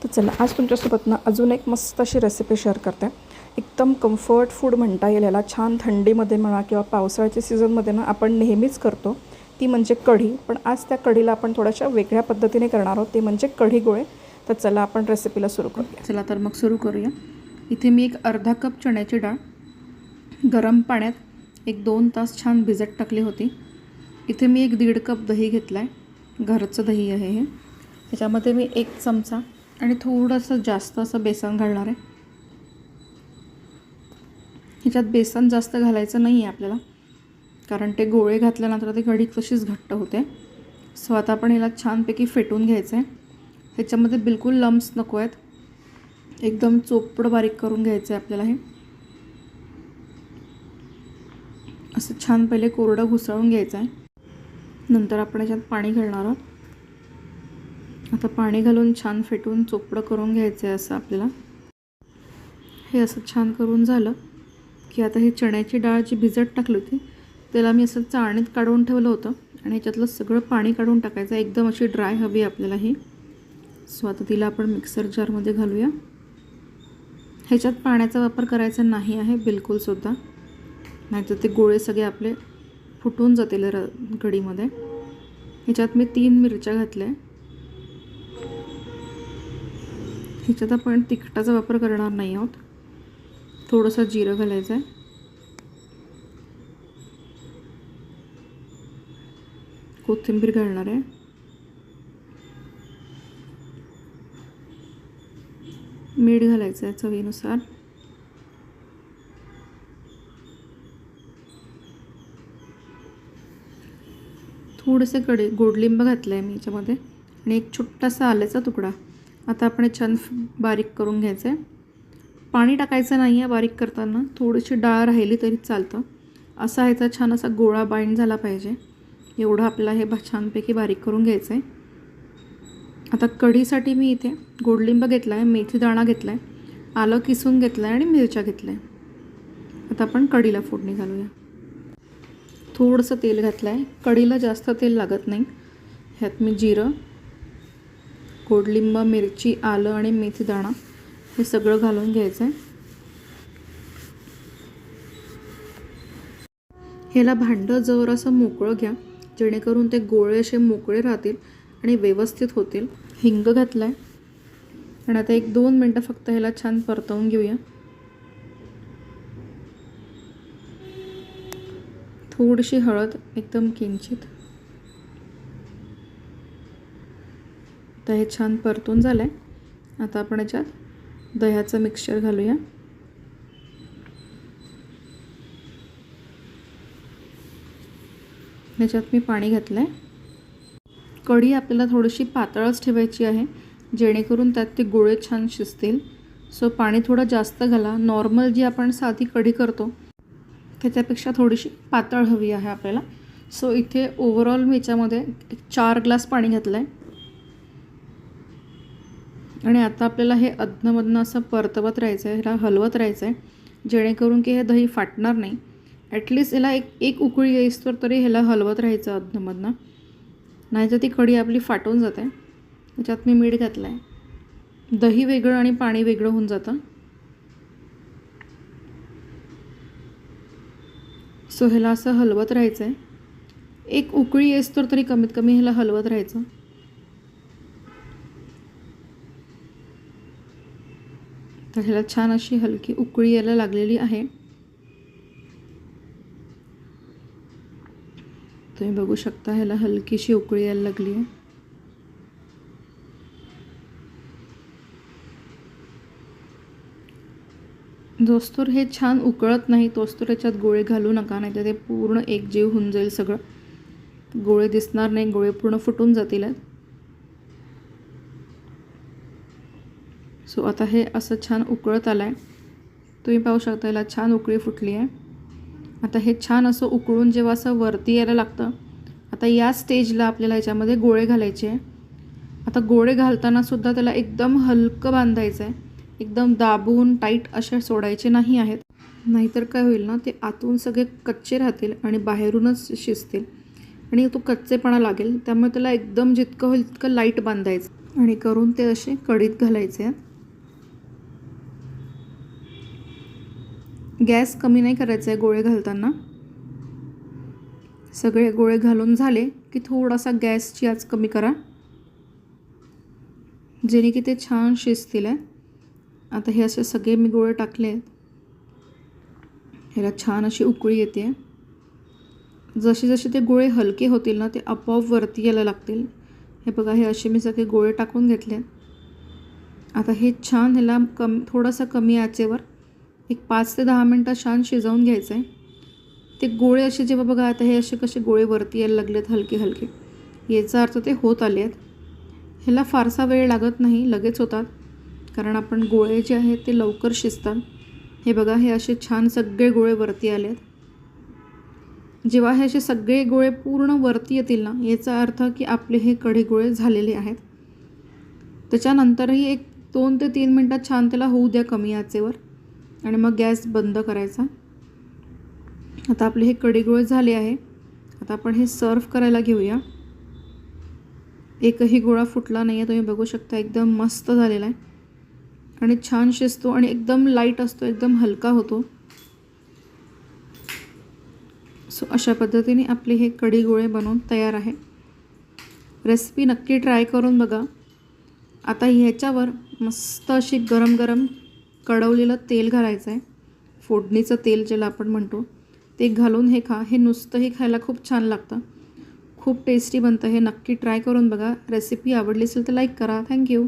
तर चला आज तुमच्यासोबत ना अजून एक मस्त अशी रेसिपी शेअर करते. एकदम कम्फर्ट फूड म्हणता येईल याला. छान थंडीमध्ये म्हणा किंवा पावसाळ्याच्या सीझनमध्ये ना आपण नेहमीच करतो, ती म्हणजे कढी. पण आज त्या कढीला आपण थोड्याशा वेगळ्या पद्धतीने करणार आहोत, ते म्हणजे कढी गोळे. तर चला आपण रेसिपीला सुरू करूया. चला तर मग सुरू करूया. इथे मी एक अर्धा कप चण्याची डाळ गरम पाण्यात 1-2 तास छान भिजत टाकली होती. इथे मी 1-1.5 कप दही घेतला आहे. घरचं दही आहे हे. त्याच्यामध्ये मी 1 चमचा आणि थोडंसं जास्त असं बेसन घालणार आहे. ह्याच्यात बेसन जास्त घालायचं नाही आहे आपल्याला, कारण ते गोळे घातल्यानंतर ते कढी तशीच घट्ट होते. सो आता आपण ह्याला छानपैकी फेटून घ्यायचं आहे. ह्याच्यामध्ये बिलकुल लम्स नको आहेत, एकदम चोपड बारीक करून घ्यायचं आहे आपल्याला. हे असं छान पहिले कोरडं घुसळून घ्यायचं आहे. नंतर आपण ह्याच्यात पाणी घालणार आहोत. आता पाणी घालून छान फेटून चोपडं करून घ्यायचं आहे असं आपल्याला. हे असं छान करून झालं की आता ही चण्याची डाळ जी भिजत टाकली होती त्याला मी असं चाळणीत काढून ठेवलं होतं आणि ह्याच्यातलं सगळं पाणी काढून टाकायचं. एकदम अशी ड्राय हवी आपल्याला ही. सो आता तिला आपण मिक्सर जारमध्ये घालूया. ह्याच्यात पाण्याचा वापर करायचा नाही आहे बिलकुलसुद्धा, नाहीतर ते गोळे सगळे आपले फुटून जातील कढीमध्ये. ह्याच्यात मी 3 मिरच्या घातल्या. ह्याच्यात आपण तिखटाचा वापर करणार नाही आहोत. थोडंसं जिरं घालायचं आहे. कोथिंबीर घालणार आहे. मीठ घालायचं आहे चवीनुसार. थोडेसे गोडलिंब घातलं आहे मी याच्यामध्ये आणि 1 छोटासा आल्याचा तुकडा. आता आपण छान बारीक करून घ्यायचं आहे. पाणी टाकायचं नाही आहे बारीक करताना. थोडीशी डाळ राहिली तरी चालतं. असा ह्याचा छान असा गोळा बाइंड झाला पाहिजे, एवढं आपल्याला हे छानपैकी बारीक करून घ्यायचं आहे. आता कढीसाठी मी इथे गोडलिंब घेतला आहे, मेथी दाणा घेतला आहे, आलं किसून घेतलं आहे आणि मिरच्या घेतल्या आहे. आता आपण कढीला फोडणी घालूया. थोडंसं तेल घातलं आहे. कढीला जास्त तेल लागत नाही. ह्यात मी जिरं, गोडलिंब, मिरची, आलं आणि मेथी दाणा हे सगळं घालून घ्यायचं आहे. ह्याला भांडं जरासं मोकळं घ्या, जेणेकरून ते गोळे असे मोकळे राहतील आणि व्यवस्थित होतील. हिंग घातला आहे आणि आता 1-2 मिनटं फक्त ह्याला छान परतवून घेऊया. थोडीशी हळद, एकदम किंचित. आता हे छान परतून झालं आहे. आता आपण याच्यात दह्याचं मिक्सचर घालूया. ह्याच्यात मी पाणी घातलं आहे. कढी आपल्याला थोडीशी पातळच ठेवायची आहे, जेणेकरून त्यात ते गोळे छान शिजतील. सो पाणी थोडं जास्त घाला. नॉर्मल जी आपण साधी कढी करतो त्याच्यापेक्षा थोडीशी पातळ हवी आहे आपल्याला. सो इथे ओव्हरऑल मी याच्यामध्ये 4 ग्लास पाणी घातलं आहे. आणि आता आपल्याला हे अधनमधनं असं परतवत राहायचं आहे, ह्याला हलवत राहायचं आहे, जेणेकरून की हे दही फाटणार नाही. ॲटलिस्ट याला एक उकळी येईस्तोवर तरी ह्याला हलवत राहायचं अधनमधनं, नाहीतर ती कढी आपली फाटून जाते. त्याच्यात मी मीठ घातलं आहे. दही वेगळं आणि पाणी वेगळं होऊन जातं. सो ह्याला असं हलवत राहायचं आहे. एक उकळी येईस्तोवर तरी कमीत कमी ह्याला हलवत राहायचं. तर ह्याला छान अशी हलकी उकळी यायला लागलेली आहे. तुम्ही बघू शकता ह्याला हलकीशी उकळी यायला लागली आहे. जोस्तोर हे छान उकळत नाही तोस्तोर याच्यात गोळे घालू नका, नाही तर ते पूर्ण एकजीव होऊन जाईल सगळं. गोळे दिसणार नाही, गोळे पूर्ण फुटून जातील. सो आता हे असं छान उकळत आलं आहे. तुम्ही पाहू शकता याला छान उकळी फुटली आहे. आता हे छान असं उकळून जेव्हा असं वरती यायला लागतं, आता या स्टेजला आपल्याला ह्याच्यामध्ये गोळे घालायचे आहे. आता गोळे घालतानासुद्धा त्याला एकदम हलकं बांधायचं आहे. एकदम दाबून टाईट असे सोडायचे नाही आहेत, नाहीतर काय होईल ना, ते आतून सगळे कच्चे राहतील आणि बाहेरूनच शिजतील आणि तो कच्चेपणा लागेल. त्यामुळे त्याला एकदम जितकं होईल तितकं लाईट बांधायचं. आणि करून ते असे कढीत घालायचे आहेत. गॅस कमी नाही करायचा आहे गोळे घालताना. सगळे गोळे घालून झाले की थोडासा गॅसची आच कमी करा, जेणे की ते छान शिजतील आहे. आता हे असे सगळे मी गोळे टाकले आहेत. ह्याला छान अशी उकळी येते. जसे जसे ते गोळे हलके होतील ना, ते आपोआप वरती यायला लागतील. हे बघा, हे असे मी सगळे गोळे टाकून घेतले. आता हे छान ह्याला थोडासा कमी आचेवर एक 5 ते 10 मिनटं छान शिजवून घ्यायचं आहे. ते गोळे असे जेव्हा बघा, आता हे असे कसे गोळे वरती यायला लागलेत हलके हलके, याचा अर्थ ते होत आले आहेत. ह्याला फारसा वेळ लागत नाही, लगेच होतात, कारण आपण गोळे जे आहेत ते लवकर शिजतात. हे बघा, हे असे छान सगळे गोळे वरती आले आहेत. जेव्हा हे असे सगळे गोळे पूर्ण वरती येतील ना, याचा अर्थ की आपले हे कढी गोळे झालेले आहेत. त्याच्यानंतरही एक 2 ते 3 मिनटात छान त्याला होऊ द्या कमी आचेवर, आणि मग गॅस बंद करायचा. आता आपले हे कढी गोळे झाले आहे. आता आपण हे सर्व करायला घेऊया. एकही गोळा फुटला नाही आहे, तुम्ही बघू शकता. एकदम मस्त झालेला आहे आणि छान शिजतो आणि एकदम लाईट असतो, एकदम हलका होतो. सो अशा पद्धतीने आपले हे कढी गोळे बनवून तयार आहे. रेसिपी नक्की ट्राय करून बघा. आता ह्याच्यावर मस्त अशी गरम गरम कढवलेलं तेल घालायचं आहे. फोडणीचं तेल ज्याला आपण म्हणतो ते घालून हे खा. हे नुसतंही खायला खूप छान लागतं, खूप टेस्टी बनतं. हे नक्की ट्राय करून बघा. रेसिपी आवडली असेल तर लाईक करा. थँक्यू.